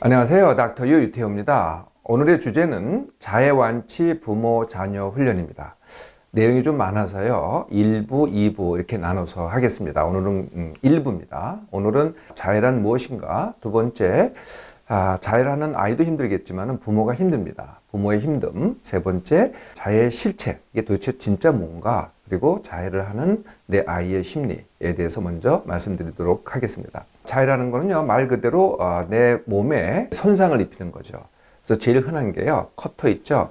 안녕하세요. 닥터 유 유태호입니다. 오늘의 주제는 자해완치 부모 자녀 훈련입니다. 내용이 좀 많아서요. 1부, 2부 이렇게 나눠서 하겠습니다. 오늘은 1부입니다. 오늘은 자해란 무엇인가? 두 번째, 자해라는 아이도 힘들겠지만 부모가 힘듭니다. 부모의 힘듦. 세 번째, 자해의 실체. 이게 도대체 진짜 뭔가? 그리고 자해를 하는 내 아이의 심리에 대해서 먼저 말씀드리도록 하겠습니다. 자해라는 거는요, 말 그대로 내 몸에 손상을 입히는 거죠. 그래서 제일 흔한 게요, 커터 있죠?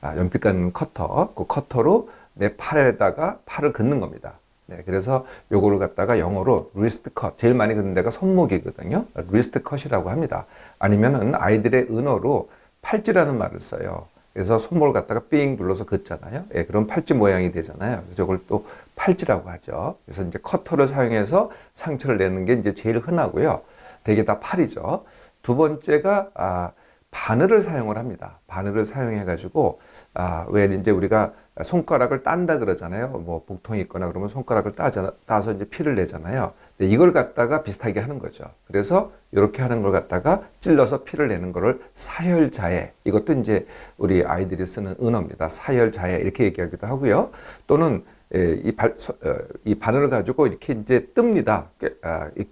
연필 깎는 커터. 그 커터로 내 팔에다가 팔을 긋는 겁니다. 네, 그래서 요거를 갖다가 영어로 리스트 컷, 제일 많이 긋는 데가 손목이거든요. 리스트 컷이라고 합니다. 아니면은 아이들의 은어로 팔찌라는 말을 써요. 그래서 손목을 갖다가 삥 눌러서 긋잖아요. 예, 그럼 팔찌 모양이 되잖아요. 그래서 이걸 또 팔찌라고 하죠. 그래서 이제 커터를 사용해서 상처를 내는 게 이제 제일 흔하고요. 대개 다 팔이죠. 두 번째가 바늘을 사용을 합니다. 바늘을 사용해 가지고 왜 이제 우리가 손가락을 딴다 그러잖아요. 뭐 복통이 있거나 그러면 손가락을 따서 이제 피를 내잖아요. 이걸 갖다가 비슷하게 하는 거죠. 그래서 이렇게 하는 걸 갖다가 찔러서 피를 내는 거를 사혈자해. 이것도 이제 우리 아이들이 쓰는 은어입니다. 사혈자해 이렇게 얘기하기도 하고요. 또는 이 바늘을 가지고 이렇게 이제 뜹니다.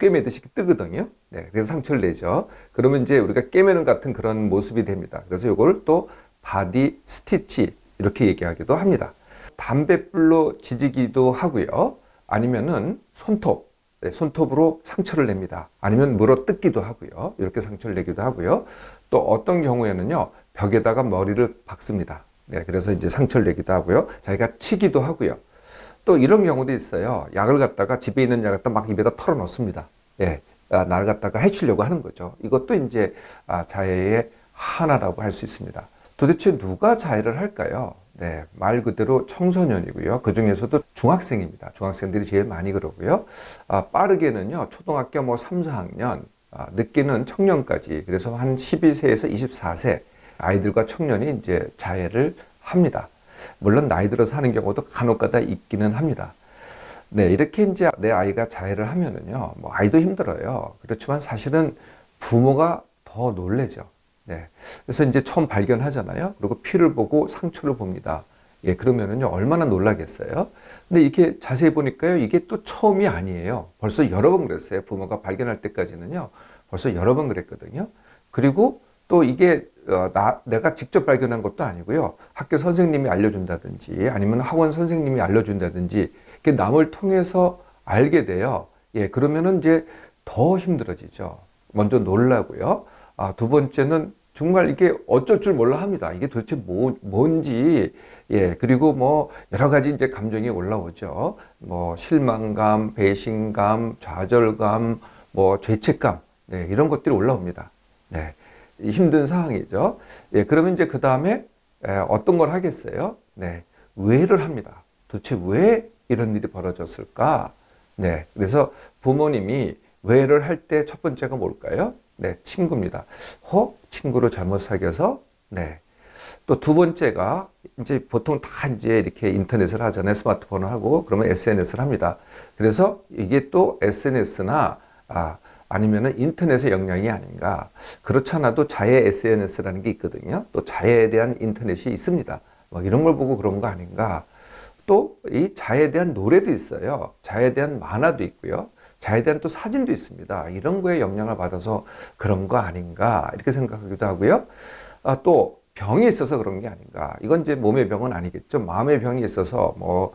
꿰매듯이 뜨거든요. 네, 그래서 상처를 내죠. 그러면 이제 우리가 꿰매는 같은 그런 모습이 됩니다. 그래서 이걸 또 바디 스티치 이렇게 얘기하기도 합니다. 담뱃불로 지지기도 하고요. 아니면은 손톱, 손톱으로 상처를 냅니다. 아니면 물어 뜯기도 하고요. 이렇게 상처를 내기도 하고요. 또 어떤 경우에는요, 벽에다가 머리를 박습니다. 네, 그래서 이제 상처를 내기도 하고요. 자기가 치기도 하고요. 또 이런 경우도 있어요. 약을 갖다가 집에 있는 약 갖다 막 입에다 털어 넣습니다. 예, 나를 갖다가 해치려고 하는 거죠. 이것도 이제 자해의 하나라고 할 수 있습니다. 도대체 누가 자해를 할까요? 네, 말 그대로 청소년이고요. 그 중에서도 중학생입니다. 중학생들이 제일 많이 그러고요. 빠르게는요, 초등학교 뭐 3, 4학년, 늦게는 청년까지, 그래서 한 12세에서 24세 아이들과 청년이 이제 자해를 합니다. 물론 나이 들어서 하는 경우도 간혹가다 있기는 합니다. 네, 이렇게 이제 내 아이가 자해를 하면은요, 뭐 아이도 힘들어요. 그렇지만 사실은 부모가 더 놀래죠. 네. 그래서 이제 처음 발견하잖아요. 그리고 피를 보고 상처를 봅니다. 예, 그러면은요, 얼마나 놀라겠어요? 근데 이렇게 자세히 보니까요, 이게 또 처음이 아니에요. 벌써 여러 번 그랬어요. 부모가 발견할 때까지는요, 벌써 여러 번 그랬거든요. 그리고 또 이게 내가 직접 발견한 것도 아니고요. 학교 선생님이 알려준다든지 아니면 학원 선생님이 알려준다든지 이렇게 남을 통해서 알게 돼요. 예, 그러면은 이제 더 힘들어지죠. 먼저 놀라고요. 두 번째는 정말 이게 어쩔 줄 몰라 합니다. 이게 도대체 뭔지. 예, 그리고 뭐 여러 가지 이제 감정이 올라오죠. 뭐 실망감, 배신감, 좌절감, 뭐 죄책감. 네, 이런 것들이 올라옵니다. 네. 힘든 상황이죠. 예, 그러면 이제 그 다음에 어떤 걸 하겠어요? 네, 왜를 합니다. 도대체 왜 이런 일이 벌어졌을까? 네, 그래서 부모님이 왜를 할 때 첫 번째가 뭘까요? 네, 친구입니다. 친구를 잘못 사귀어서. 네. 또 두 번째가 이제 보통 다 이제 이렇게 인터넷을 하잖아요. 스마트폰을 하고 그러면 SNS를 합니다. 그래서 이게 또 SNS나 아니면은 인터넷의 영향이 아닌가. 그렇지 않아도 자해 SNS라는 게 있거든요. 또 자해에 대한 인터넷이 있습니다. 뭐 이런 걸 보고 그런 거 아닌가. 또 이 자해에 대한 노래도 있어요. 자해에 대한 만화도 있고요. 자해에 대한 또 사진도 있습니다. 이런 거에 영향을 받아서 그런 거 아닌가 이렇게 생각하기도 하고요. 또 병이 있어서 그런 게 아닌가. 이건 이제 몸의 병은 아니겠죠. 마음의 병이 있어서 뭐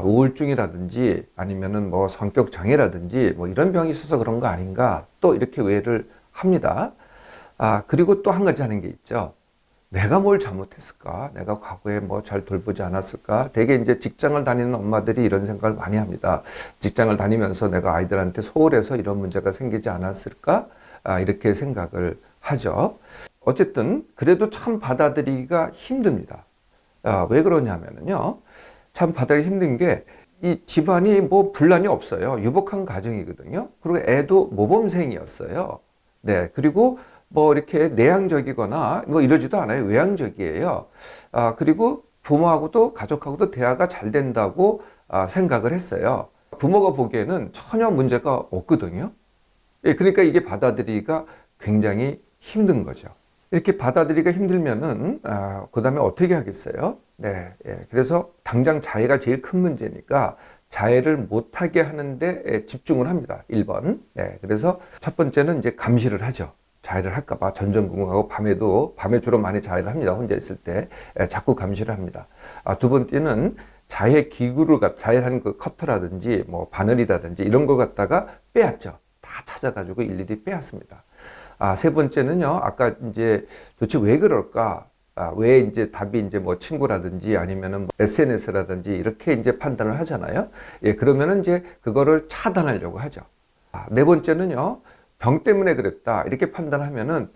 우울증이라든지 아니면은 뭐 성격 장애라든지 뭐 이런 병이 있어서 그런 거 아닌가. 또 이렇게 오해를 합니다. 그리고 또 한 가지 하는 게 있죠. 내가 뭘 잘못했을까? 내가 과거에 뭐 잘 돌보지 않았을까? 되게 이제 직장을 다니는 엄마들이 이런 생각을 많이 합니다. 직장을 다니면서 내가 아이들한테 소홀해서 이런 문제가 생기지 않았을까? 이렇게 생각을 하죠. 어쨌든 그래도 참 받아들이기가 힘듭니다. 왜 그러냐면요. 참 받아들이기 힘든 게 이 집안이 뭐 분란이 없어요. 유복한 가정이거든요. 그리고 애도 모범생이었어요. 네. 그리고 뭐 이렇게 내향적이거나 뭐 이러지도 않아요. 외향적이에요. 그리고 부모하고도 가족하고도 대화가 잘 된다고 생각을 했어요. 부모가 보기에는 전혀 문제가 없거든요. 예, 그러니까 이게 받아들이기가 굉장히 힘든 거죠. 이렇게 받아들이기가 힘들면은 그다음에 어떻게 하겠어요? 네, 그래서 당장 자해가 제일 큰 문제니까 자해를 못하게 하는데 집중을 합니다. 1번. 네, 그래서 첫 번째는 이제 감시를 하죠. 자해를 할까봐 전전긍긍하고 밤에 주로 많이 자해를 합니다. 혼자 있을 때 자꾸 감시를 합니다. 두 번째는 자해 기구를 자해하는 그 커터라든지 뭐 바늘이라든지 이런 거 갖다가 빼앗죠. 다 찾아가지고 일일이 빼앗습니다. 세 번째는요, 아까 이제 도대체 왜 그럴까? 왜 이제 답이 이제 뭐 친구라든지 아니면은 뭐 SNS라든지 이렇게 이제 판단을 하잖아요. 그러면은 이제 그거를 차단하려고 하죠. 네 번째는요, 병 때문에 그랬다. 이렇게 판단하면은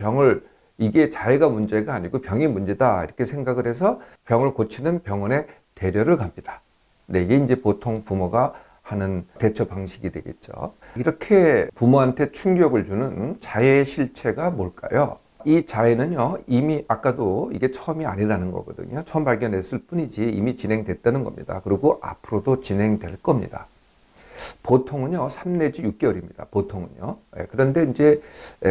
이게 자해가 문제가 아니고 병이 문제다. 이렇게 생각을 해서 병을 고치는 병원에 데려를 갑니다. 네, 이게 이제 보통 부모가 하는 대처 방식이 되겠죠. 이렇게 부모한테 충격을 주는 자해의 실체가 뭘까요? 이 자해는요, 이미 아까도 이게 처음이 아니라는 거거든요. 처음 발견했을 뿐이지 이미 진행됐다는 겁니다. 그리고 앞으로도 진행될 겁니다. 보통은요, 3 내지 6개월입니다. 보통은요. 그런데 이제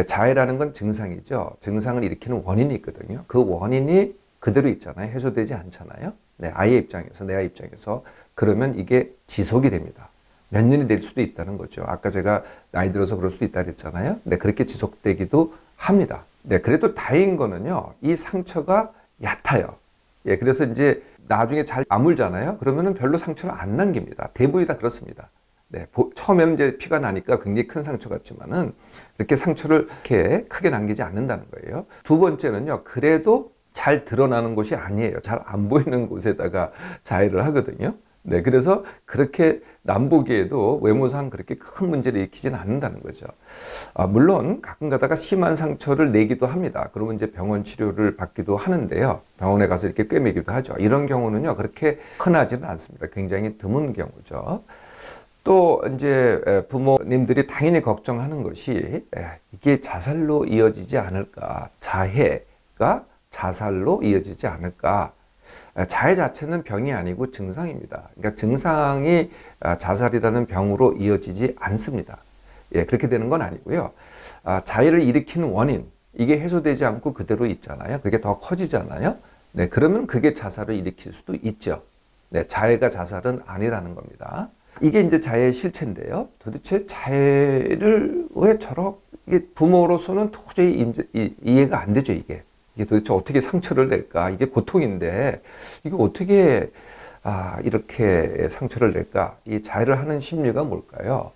자해라는 건 증상이죠. 증상을 일으키는 원인이 있거든요. 그 원인이 그대로 있잖아요. 해소되지 않잖아요. 네, 아이의 입장에서, 내 아이 입장에서. 그러면 이게 지속이 됩니다. 몇 년이 될 수도 있다는 거죠. 아까 제가 나이 들어서 그럴 수도 있다 그랬잖아요. 네, 그렇게 지속되기도 합니다. 네, 그래도 다행인 거는요, 이 상처가 얕아요. 그래서 이제 나중에 잘 아물잖아요. 그러면은 별로 상처를 안 남깁니다. 대부분이 다 그렇습니다. 네, 처음에는 이제 피가 나니까 굉장히 큰 상처 같지만은 이렇게 상처를 이렇게 크게 남기지 않는다는 거예요. 두 번째는요, 그래도 잘 드러나는 곳이 아니에요. 잘 안 보이는 곳에다가 자해를 하거든요. 네, 그래서 그렇게 남보기에도 외모상 그렇게 큰 문제를 일으키지는 않는다는 거죠. 물론 가끔 가다가 심한 상처를 내기도 합니다. 그러면 이제 병원 치료를 받기도 하는데요. 병원에 가서 이렇게 꿰매기도 하죠. 이런 경우는요, 그렇게 흔하지는 않습니다. 굉장히 드문 경우죠. 또 이제 부모님들이 당연히 걱정하는 것이 이게 자살로 이어지지 않을까, 자해가 자살로 이어지지 않을까. 자해 자체는 병이 아니고 증상입니다. 그러니까 증상이 자살이라는 병으로 이어지지 않습니다. 그렇게 되는 건 아니고요. 자해를 일으키는 원인, 이게 해소되지 않고 그대로 있잖아요. 그게 더 커지잖아요. 네, 그러면 그게 자살을 일으킬 수도 있죠. 네, 자해가 자살은 아니라는 겁니다. 이게 이제 자해의 실체인데요. 도대체 자해를 왜 이게 부모로서는 도저히 이해가 안 되죠, 이게 도대체 어떻게 상처를 낼까? 이게 고통인데, 이게 어떻게, 이렇게 상처를 낼까? 이 자해를 하는 심리가 뭘까요?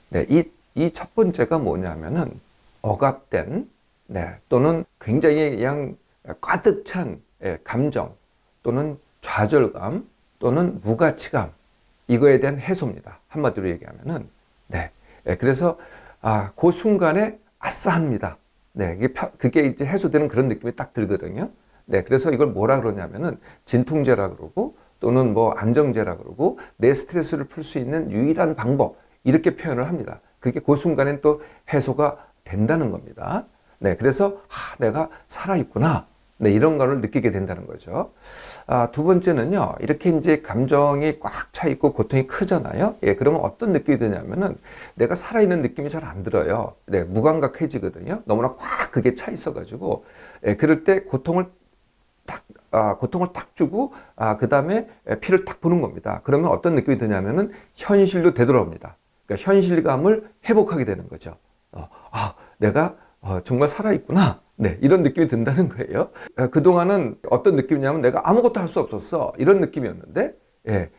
네, 이 첫 번째가 뭐냐면은, 억압된, 네, 또는 굉장히 그냥 가득 찬 감정, 또는 좌절감, 또는 무가치감, 이거에 대한 해소입니다. 한마디로 얘기하면은, 네. 그래서, 그 순간에 아싸합니다. 네, 그게 이제 해소되는 그런 느낌이 딱 들거든요. 네, 그래서 이걸 뭐라 그러냐면은 진통제라 그러고 또는 뭐 안정제라 그러고 내 스트레스를 풀 수 있는 유일한 방법 이렇게 표현을 합니다. 그게 그 순간엔 또 해소가 된다는 겁니다. 네, 그래서 내가 살아있구나. 네, 이런 거를 느끼게 된다는 거죠. 두 번째는요, 이렇게 이제 감정이 꽉 차 있고 고통이 크잖아요. 그러면 어떤 느낌이 드냐면은 내가 살아있는 느낌이 잘 안 들어요. 네, 무감각해지거든요. 너무나 꽉 그게 차 있어가지고, 그럴 때 고통을 탁 주고, 그 다음에 피를 탁 부는 겁니다. 그러면 어떤 느낌이 드냐면은 현실로 되돌아옵니다. 그러니까 현실감을 회복하게 되는 거죠. 내가 정말 살아있구나. 네, 이런 느낌이 든다는 거예요. 그동안은 어떤 느낌이냐면 내가 아무것도 할 수 없었어. 이런 느낌이었는데,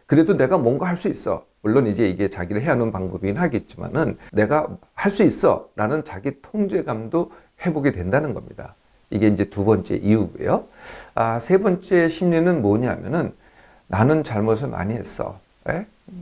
그래도 내가 뭔가 할 수 있어. 물론 이제 이게 자기를 해하는 방법이긴 하겠지만은 내가 할 수 있어. 라는 자기 통제감도 회복이 된다는 겁니다. 이게 이제 두 번째 이유고요. 세 번째 심리는 뭐냐면은 나는 잘못을 많이 했어.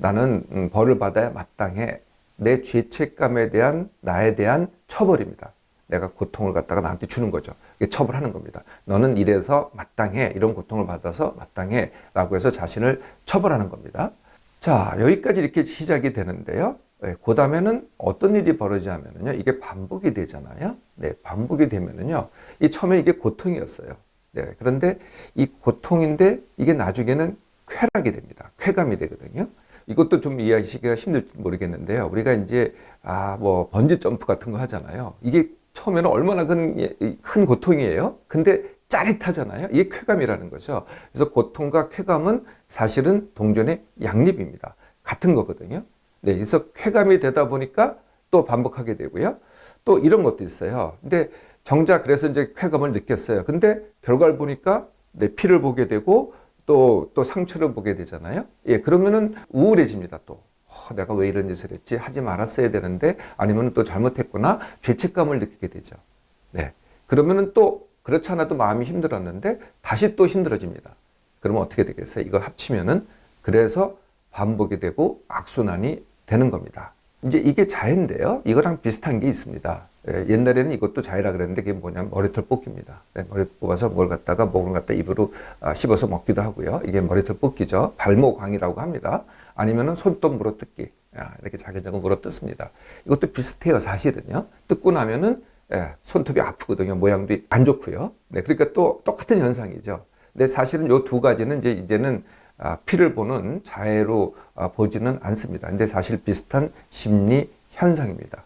나는 벌을 받아야 마땅해. 내 죄책감에 대한 나에 대한 처벌입니다. 내가 고통을 갖다가 나한테 주는 거죠. 이게 처벌하는 겁니다. 너는 이래서 마땅해. 이런 고통을 받아서 마땅해. 라고 해서 자신을 처벌하는 겁니다. 자, 여기까지 이렇게 시작이 되는데요. 그 다음에는 어떤 일이 벌어지냐면요. 이게 반복이 되잖아요. 네, 반복이 되면은요. 처음에 이게 고통이었어요. 네, 그런데 이 고통인데 이게 나중에는 쾌락이 됩니다. 쾌감이 되거든요. 이것도 좀 이해하시기가 힘들지 모르겠는데요. 우리가 이제, 번지 점프 같은 거 하잖아요. 이게 처음에는 얼마나 큰 고통이에요. 근데 짜릿하잖아요. 이게 쾌감이라는 거죠. 그래서 고통과 쾌감은 사실은 동전의 양립입니다. 같은 거거든요. 네, 그래서 쾌감이 되다 보니까 또 반복하게 되고요. 또 이런 것도 있어요. 근데 정작 그래서 이제 쾌감을 느꼈어요. 근데 결과를 보니까 내 피를 보게 되고 또 상처를 보게 되잖아요. 예, 그러면은 우울해집니다. 또 내가 왜 이런 짓을 했지? 하지 말았어야 되는데 아니면 또 잘못했구나 죄책감을 느끼게 되죠. 네, 그러면은 또 그렇지 않아도 마음이 힘들었는데 다시 또 힘들어집니다. 그러면 어떻게 되겠어요? 이거 합치면은 그래서 반복이 되고 악순환이 되는 겁니다. 이제 이게 자해인데요. 이거랑 비슷한 게 있습니다. 옛날에는 이것도 자해라 그랬는데 그게 뭐냐면 머리털 뽑기입니다. 머리털 뽑아서 목을 갖다 입으로 씹어서 먹기도 하고요. 이게 머리털 뽑기죠. 발모광이라고 합니다. 아니면은 손톱 물어뜯기. 이렇게 자기적으로 물어뜯습니다. 이것도 비슷해요, 사실은요. 뜯고 나면은 손톱이 아프거든요. 모양도 안 좋고요. 네, 그러니까 또 똑같은 현상이죠. 근데 사실은 요 두 가지는 이제는 피를 보는 자해로 보지는 않습니다. 근데 사실 비슷한 심리 현상입니다.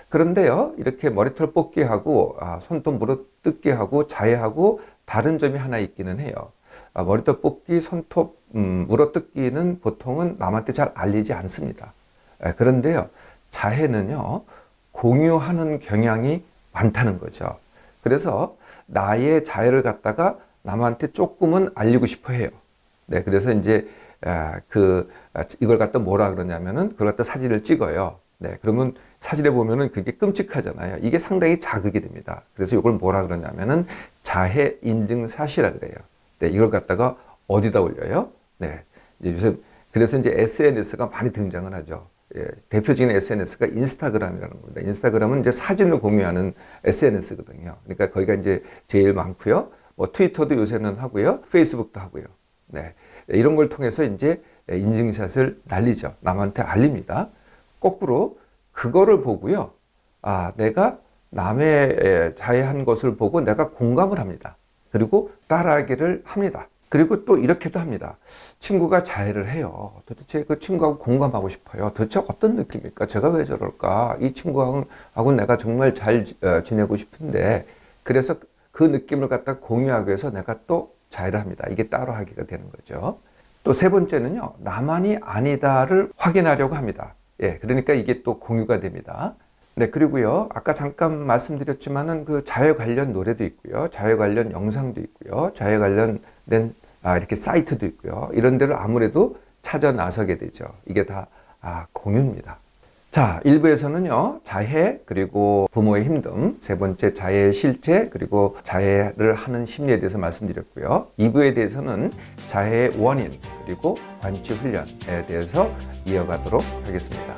그런데요, 이렇게 머리털 뽑기하고 손톱 물어뜯기 하고 자해하고 다른 점이 하나 있기는 해요. 머리털 뽑기, 손톱 물어뜯기는 보통은 남한테 잘 알리지 않습니다. 그런데요, 자해는요, 공유하는 경향이 많다는 거죠. 그래서 나의 자해를 갖다가 남한테 조금은 알리고 싶어 해요. 네, 그래서 이제 이걸 갖다 뭐라 그러냐면은 그걸 갖다 사진을 찍어요. 네, 그러면 사진에 보면은 그게 끔찍하잖아요. 이게 상당히 자극이 됩니다. 그래서 이걸 뭐라 그러냐면은 자해 인증 사실이라 그래요. 네, 이걸 갖다가 어디다 올려요? 네, 이제 요새 그래서 이제 SNS가 많이 등장을 하죠. 예, 대표적인 SNS가 인스타그램이라는 겁니다. 인스타그램은 이제 사진을 공유하는 SNS거든요. 그러니까 거기가 이제 제일 많고요. 뭐 트위터도 요새는 하고요. 페이스북도 하고요. 네, 이런 걸 통해서 이제 인증샷을 날리죠. 남한테 알립니다. 거꾸로 그거를 보고요. 내가 남의 자해한 것을 보고 내가 공감을 합니다. 그리고 따라하기를 합니다. 그리고 또 이렇게도 합니다. 친구가 자해를 해요. 도대체 그 친구하고 공감하고 싶어요. 도대체 어떤 느낌입니까? 제가 왜 저럴까? 이 친구하고 내가 정말 잘 지내고 싶은데 그래서 그 느낌을 갖다 공유하기 위해서 내가 또 자해를 합니다. 이게 따로 하기가 되는 거죠. 또 세 번째는요. 나만이 아니다를 확인하려고 합니다. 예, 그러니까 이게 또 공유가 됩니다. 네, 그리고요. 아까 잠깐 말씀드렸지만은 그 자해 관련 노래도 있고요. 자해 관련 영상도 있고요. 자해 관련된 이렇게 사이트도 있고요. 이런 데를 아무래도 찾아 나서게 되죠. 이게 다 공유입니다. 자, 1부에서는요. 자해 그리고 부모의 힘듦, 세 번째 자해의 실체 그리고 자해를 하는 심리에 대해서 말씀드렸고요. 2부에 대해서는 자해의 원인 그리고 완치 훈련에 대해서 이어가도록 하겠습니다.